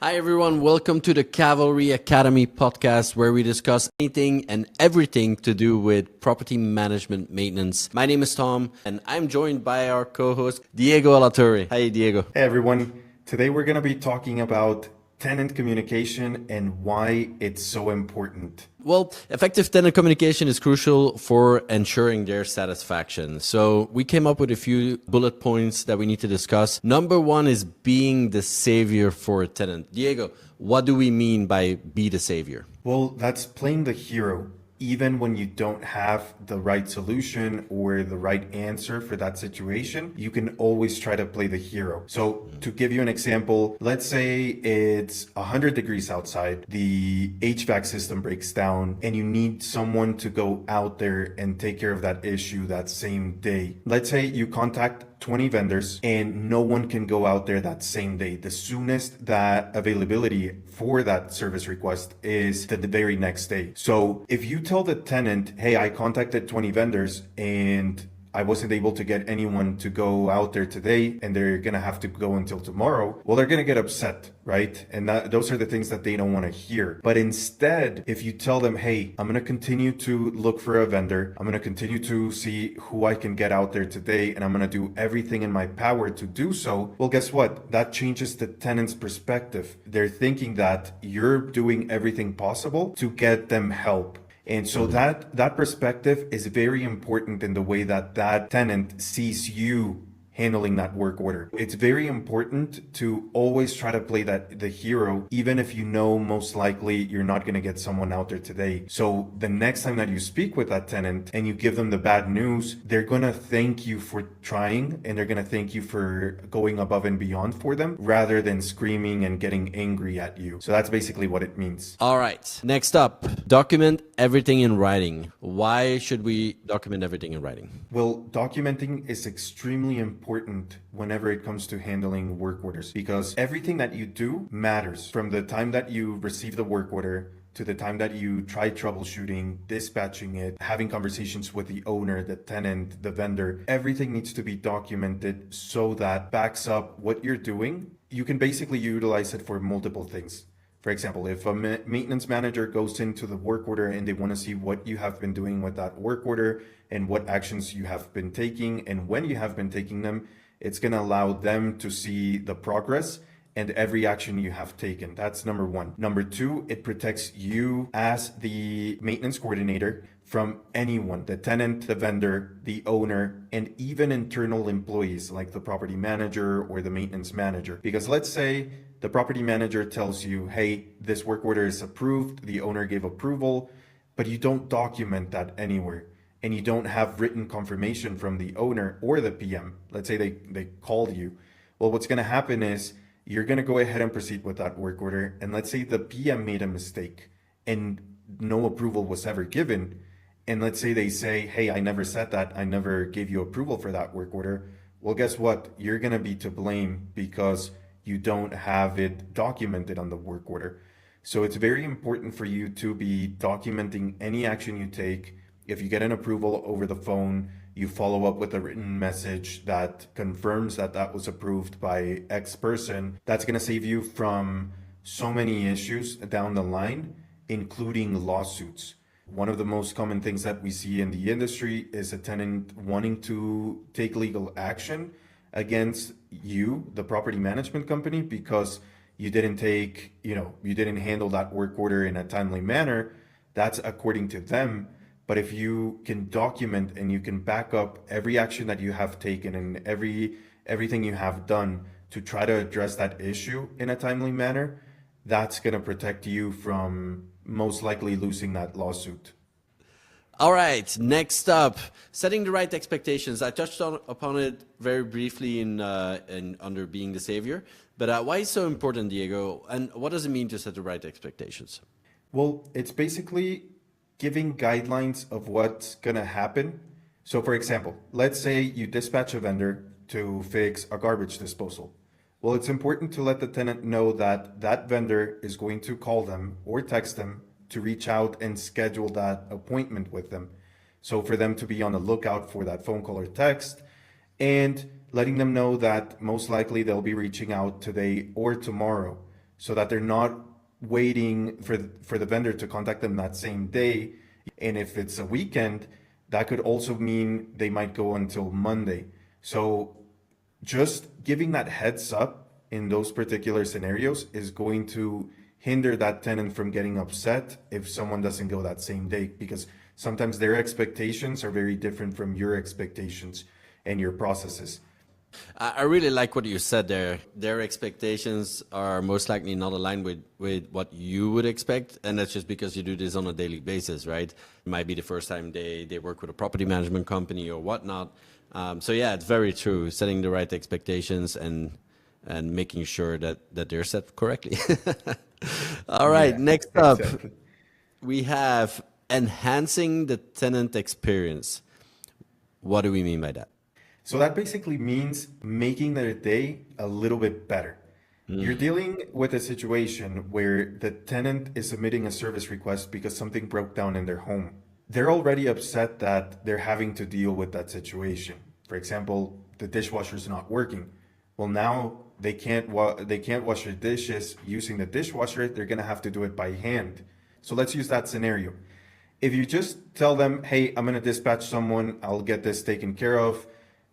Hi, everyone. Welcome to the Cavalry Academy podcast, where we discuss anything and everything to do with property management maintenance. My name is Tom, and I'm joined by our co host, Diego Alatorre. Hi, Diego. Hey everyone, today we're going to be talking about tenant communication and why it's so important. Well, effective tenant communication is crucial for ensuring their satisfaction. So, we came up with a few bullet points that we need to discuss. Number one is being the savior for a tenant. Diego, what do we mean by be the savior? Well, that's playing the hero. Even when you don't have the right solution or the right answer for that situation, you can always try to play the hero. So, to give you an example, let's say it's 100 degrees outside, the HVAC system breaks down, and you need someone to go out there and take care of that issue that same day. Let's say you contact 20 vendors and no one can go out there that same day. The soonest that availability for that service request is the very next day. So if you tell the tenant, hey, I contacted 20 vendors and I wasn't able to get anyone to go out there today and they're going to have to go until tomorrow, well, they're going to get upset, right? And those are the things that they don't want to hear. But instead, if you tell them, hey, I'm going to continue to look for a vendor, I'm going to continue to see who I can get out there today, and I'm going to do everything in my power to do so, well, guess what? That changes the tenant's perspective. They're thinking that you're doing everything possible to get them help. And so that perspective is very important in the way that that tenant sees you handling that work order. It's very important to always try to play the hero, even if you know most likely you're not going to get someone out there today. So the next time that you speak with that tenant and you give them the bad news, they're going to thank you for trying, and they're going to thank you for going above and beyond for them rather than screaming and getting angry at you. So that's basically what it means. All right. Next up, document everything in writing. Why should we document everything in writing? Well, documenting is extremely important whenever it comes to handling work orders, because everything that you do matters. From the time that you receive the work order to the time that you try troubleshooting, dispatching it, having conversations with the owner, the tenant, the vendor, everything needs to be documented so that backs up what you're doing. You can basically utilize it for multiple things. For example, if a maintenance manager goes into the work order and they want to see what you have been doing with that work order and what actions you have been taking and when you have been taking them, it's going to allow them to see the progress and every action you have taken. That's number one. Number two, it protects you as the maintenance coordinator from anyone, the tenant, the vendor, the owner, and even internal employees like the property manager or the maintenance manager. Because let's say the property manager tells you, hey, this work order is approved, the owner gave approval, but you don't document that anywhere. And you don't have written confirmation from the owner or the PM. Let's say they called you. Well, what's going to happen is you're going to go ahead and proceed with that work order. And let's say the PM made a mistake and no approval was ever given. And let's say they say, hey, I never said that. I never gave you approval for that work order. Well, guess what? You're going to be to blame because you don't have it documented on the work order. So it's very important for you to be documenting any action you take. If you get an approval over the phone, you follow up with a written message that confirms that that was approved by X person. That's going to save you from so many issues down the line, including lawsuits. One of the most common things that we see in the industry is a tenant wanting to take legal action against you, the property management company, because you didn't handle that work order in a timely manner. That's according to them. But if you can document and you can back up every action that you have taken and everything you have done to try to address that issue in a timely manner, that's going to protect you from most likely losing that lawsuit. All right, next up, setting the right expectations. I touched upon it very briefly in under being the savior, but why is it so important, Diego? And what does it mean to set the right expectations? Well, it's basically giving guidelines of what's going to happen. So for example, let's say you dispatch a vendor to fix a garbage disposal. Well, it's important to let the tenant know that that vendor is going to call them or text them to reach out and schedule that appointment with them. So for them to be on the lookout for that phone call or text, and letting them know that most likely they'll be reaching out today or tomorrow. so that they're not waiting for the vendor to contact them that same day. And if it's a weekend, that could also mean they might go until Monday. So just giving that heads up in those particular scenarios is going to hinder that tenant from getting upset if someone doesn't go that same day, because sometimes their expectations are very different from your expectations and your processes. I really like what you said there. Their expectations are most likely not aligned with what you would expect. And that's just because you do this on a daily basis, right? It might be the first time they work with a property management company or whatnot. So yeah, it's very true. Setting the right expectations and making sure that they're set correctly. All right, Yeah, next up, exactly. we have enhancing the tenant experience. What do we mean by that? So that basically means making their day a little bit better. You're dealing with a situation where the tenant is submitting a service request because something broke down in their home. They're already upset that they're having to deal with that situation. For example, the dishwasher's not working. Well, now they can't wash their dishes using the dishwasher. They're gonna have to do it by hand. So let's use that scenario. If you just tell them, hey, I'm gonna dispatch someone, I'll get this taken care of,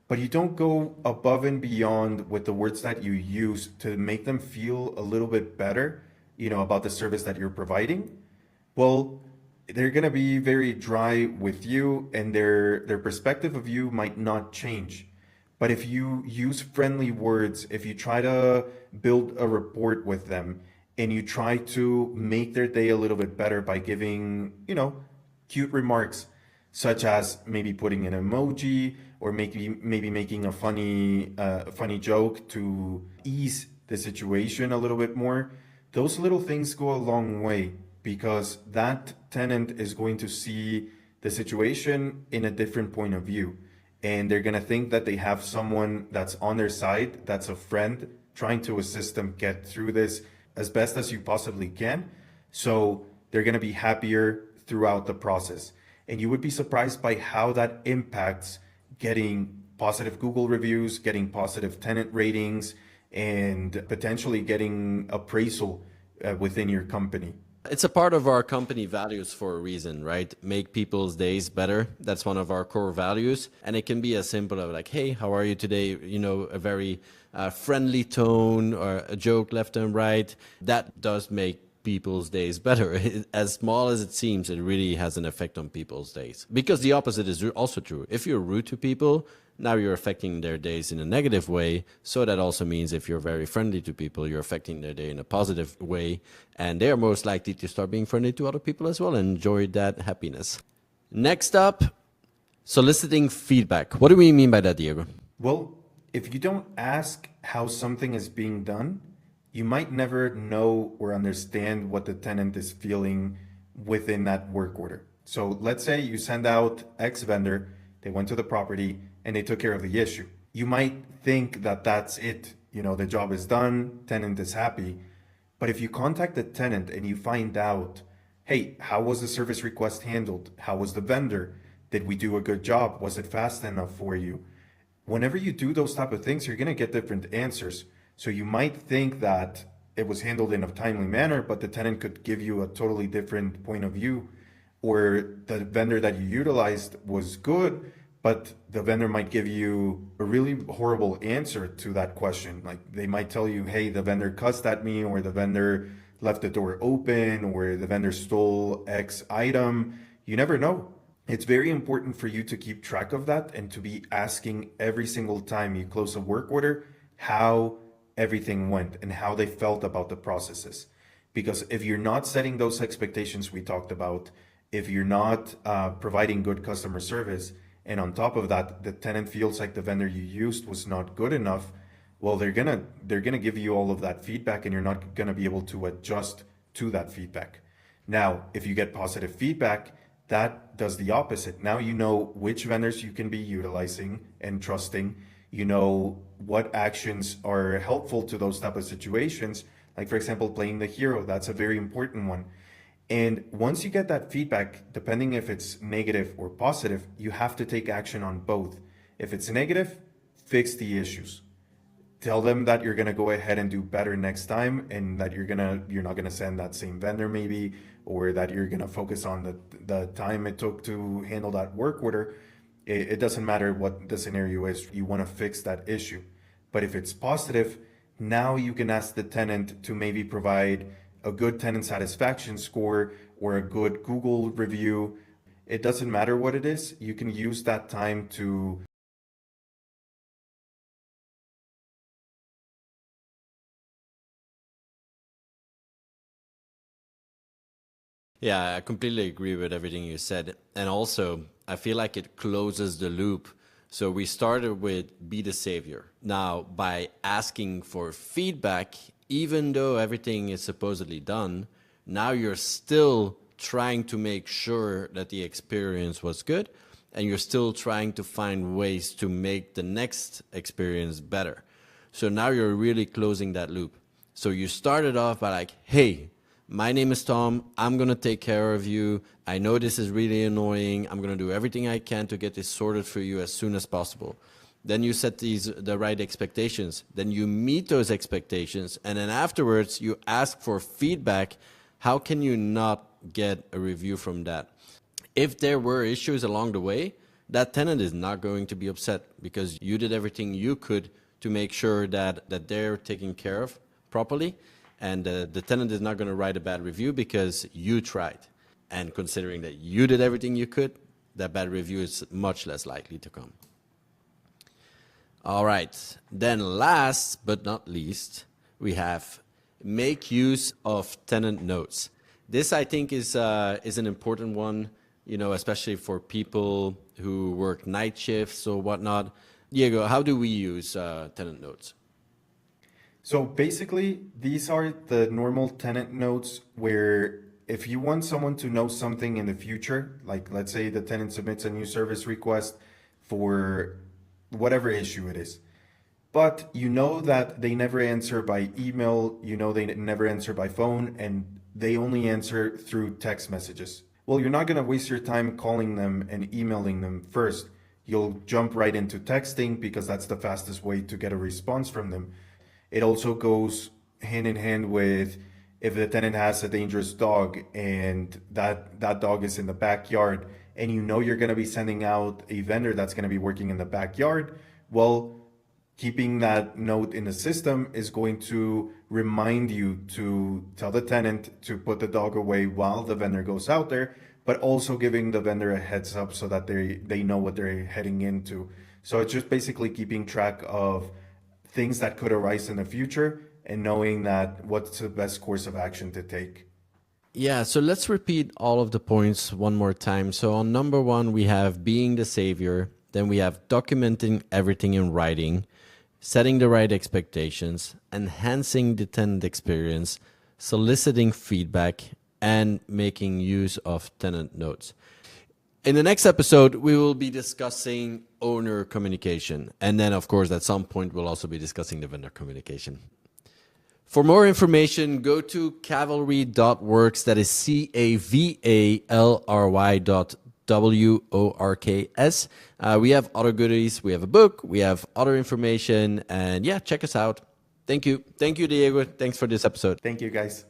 but you don't go above and beyond with the words that you use to make them feel a little bit better, about the service that you're providing, well, they're going to be very dry with you, and their perspective of you might not change. But if you use friendly words, if you try to build a rapport with them, and you try to make their day a little bit better by giving, cute remarks, such as maybe putting an emoji, or maybe making a funny joke to ease the situation a little bit more. Those little things go a long way, because that tenant is going to see the situation in a different point of view, and they're going to think that they have someone that's on their side, that's a friend trying to assist them get through this as best as you possibly can. So they're going to be happier throughout the process. And you would be surprised by how that impacts getting positive Google reviews, getting positive tenant ratings, and potentially getting appraisal within your company. It's a part of our company values for a reason, right? Make people's days better. That's one of our core values. And it can be as simple as like, hey, how are you today? A very friendly tone or a joke left and right. That does make people's days better. As small as it seems, it really has an effect on people's days. Because the opposite is also true. If you're rude to people, now you're affecting their days in a negative way. So that also means if you're very friendly to people, you're affecting their day in a positive way. And they are most likely to start being friendly to other people as well and enjoy that happiness. Next up, soliciting feedback. What do we mean by that, Diego? Well, if you don't ask how something is being done, you might never know or understand what the tenant is feeling within that work order. So let's say you send out X vendor, they went to the property and they took care of the issue. You might think that that's it. The job is done, tenant is happy. But if you contact the tenant and you find out, hey, how was the service request handled? How was the vendor? Did we do a good job? Was it fast enough for you? Whenever you do those type of things, you're going to get different answers. So you might think that it was handled in a timely manner, but the tenant could give you a totally different point of view. Or the vendor that you utilized was good, but the vendor might give you a really horrible answer to that question. Like they might tell you, hey, the vendor cussed at me, or the vendor left the door open, or the vendor stole X item. You never know. It's very important for you to keep track of that and to be asking every single time you close a work order how everything went and how they felt about the processes. Because if you're not setting those expectations we talked about, if you're not providing good customer service, and on top of that, the tenant feels like the vendor you used was not good enough, well, they're gonna give you all of that feedback, and you're not gonna be able to adjust to that feedback. Now, if you get positive feedback, that does the opposite. Now you know which vendors you can be utilizing and trusting. You know what actions are helpful to those type of situations. Like, for example, playing the hero, that's a very important one. And once you get that feedback, depending if it's negative or positive, you have to take action on both. If it's negative, fix the issues. tell them that you're gonna go ahead and do better next time, and that you're not gonna send that same vendor maybe, or that you're gonna focus on the time it took to handle that work order. It doesn't matter what the scenario is. You want to fix that issue. But if it's positive, now you can ask the tenant to maybe provide a good tenant satisfaction score or a good Google review. It doesn't matter what it is. You can use that time to Yeah, I completely agree with everything you said. And also, I feel like it closes the loop. So we started with be the savior. Now, by asking for feedback, even though everything is supposedly done, now you're still trying to make sure that the experience was good, and you're still trying to find ways to make the next experience better. So now you're really closing that loop. So you started off by like, hey, my name is Tom. I'm going to take care of you. I know this is really annoying. I'm going to do everything I can to get this sorted for you as soon as possible. Then you set the right expectations. Then you meet those expectations. And then afterwards, you ask for feedback. How can you not get a review from that? If there were issues along the way, that tenant is not going to be upset because you did everything you could to make sure that they're taken care of properly. And the tenant is not going to write a bad review because you tried. And considering that you did everything you could, that bad review is much less likely to come. All right. Then last but not least, we have make use of tenant notes. This, I think, is an important one, you know, especially for people who work night shifts or whatnot. Diego, how do we use tenant notes? So basically, these are the normal tenant notes where if you want someone to know something in the future, like let's say the tenant submits a new service request for whatever issue it is, but you know that they never answer by email, you know they never answer by phone, and they only answer through text messages. Well, you're not going to waste your time calling them and emailing them first. You'll jump right into texting because that's the fastest way to get a response from them. It also goes hand in hand with if the tenant has a dangerous dog and that dog is in the backyard and you know you're going to be sending out a vendor that's going to be working in the backyard, well, keeping that note in the system is going to remind you to tell the tenant to put the dog away while the vendor goes out there, but also giving the vendor a heads up so that they know what they're heading into. So it's just basically keeping track of things that could arise in the future and knowing that what's the best course of action to take. Yeah, so let's repeat all of the points one more time. So on number one, we have being the savior. Then we have documenting everything in writing, setting the right expectations, enhancing the tenant experience, soliciting feedback, and making use of tenant notes. In the next episode, we will be discussing owner communication. And then, of course, at some point, we'll also be discussing the vendor communication. For more information, go to cavalry.works. That is CAVALRY.WORKS. We have other goodies. We have a book. We have other information. And yeah, check us out. Thank you. Thank you, Diego. Thanks for this episode. Thank you, guys.